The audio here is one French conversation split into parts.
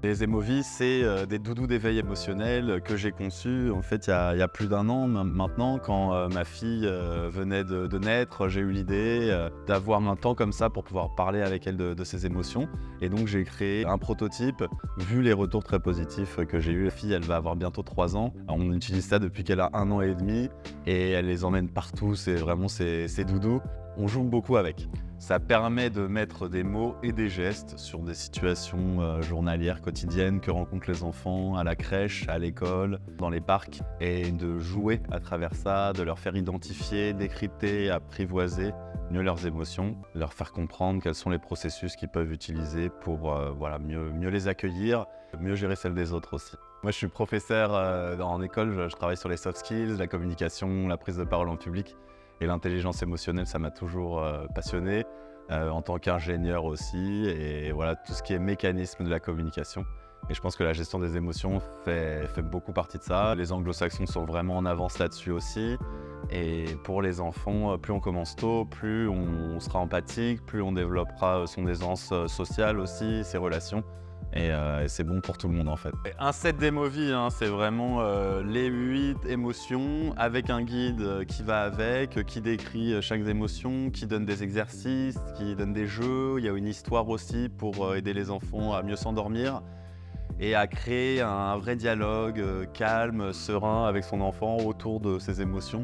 Les Emovis, c'est des doudous d'éveil émotionnel que j'ai conçus en fait il y a plus d'un an maintenant quand ma fille venait de naître. J'ai eu l'idée d'avoir un temps comme ça pour pouvoir parler avec elle de ses émotions. Et donc j'ai créé un prototype, vu les retours très positifs que j'ai eu. La fille, elle va avoir bientôt 3 ans. On utilise ça depuis qu'elle a 1 an et demi et elle les emmène partout. C'est vraiment ses doudous. On joue beaucoup avec. Ça permet de mettre des mots et des gestes sur des situations journalières, quotidiennes que rencontrent les enfants à la crèche, à l'école, dans les parcs, et de jouer à travers ça, de leur faire identifier, décrypter, apprivoiser mieux leurs émotions, leur faire comprendre quels sont les processus qu'ils peuvent utiliser pour mieux les accueillir, mieux gérer celles des autres aussi. Moi, je suis professeur en école, je travaille sur les soft skills, la communication, la prise de parole en public. Et l'intelligence émotionnelle, ça m'a toujours passionné, en tant qu'ingénieur aussi, et voilà, tout ce qui est mécanisme de la communication. Et je pense que la gestion des émotions fait beaucoup partie de ça. Les anglo-saxons sont vraiment en avance là-dessus aussi. Et pour les enfants, plus on commence tôt, plus on sera empathique, plus on développera son aisance sociale aussi, ses relations. Et c'est bon pour tout le monde en fait. Un set d'Emovi, hein, c'est vraiment les 8 émotions avec un guide qui va avec, qui décrit chaque émotion, qui donne des exercices, qui donne des jeux. Il y a une histoire aussi pour aider les enfants à mieux s'endormir et à créer un vrai dialogue calme, serein avec son enfant autour de ses émotions,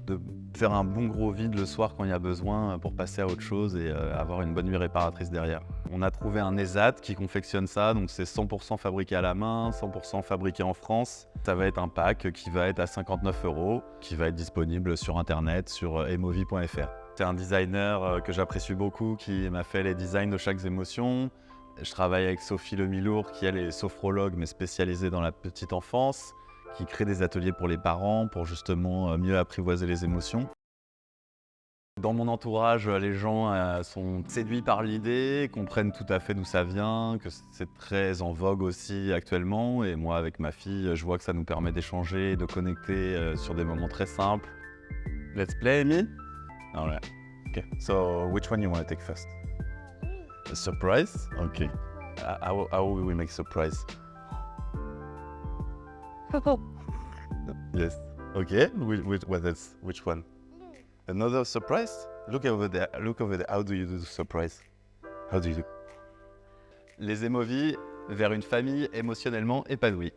de faire un bon gros vide le soir quand il y a besoin pour passer à autre chose et avoir une bonne nuit réparatrice derrière. On a trouvé un ESAT qui confectionne ça, donc c'est 100% fabriqué à la main, 100% fabriqué en France. Ça va être un pack qui va être à 59 €, qui va être disponible sur internet, sur emovi.fr. C'est un designer que j'apprécie beaucoup, qui m'a fait les designs de chaque émotion. Je travaille avec Sophie Lemilour, qui elle est sophrologue, mais spécialisée dans la petite enfance, qui crée des ateliers pour les parents, pour justement mieux apprivoiser les émotions. Dans mon entourage, les gens sont séduits par l'idée, comprennent tout à fait d'où ça vient, que c'est très en vogue aussi actuellement. Et moi, avec ma fille, je vois que ça nous permet d'échanger, de connecter sur des moments très simples. Let's play, Amy? All right. Okay. So, which one you want to take first? A surprise? Okay. How will we make surprise? Yes. Okay. Which one? Another surprise? Look over there. Look over there. How do you do the surprise? How do you do? Les Emovi vers une famille émotionnellement épanouie.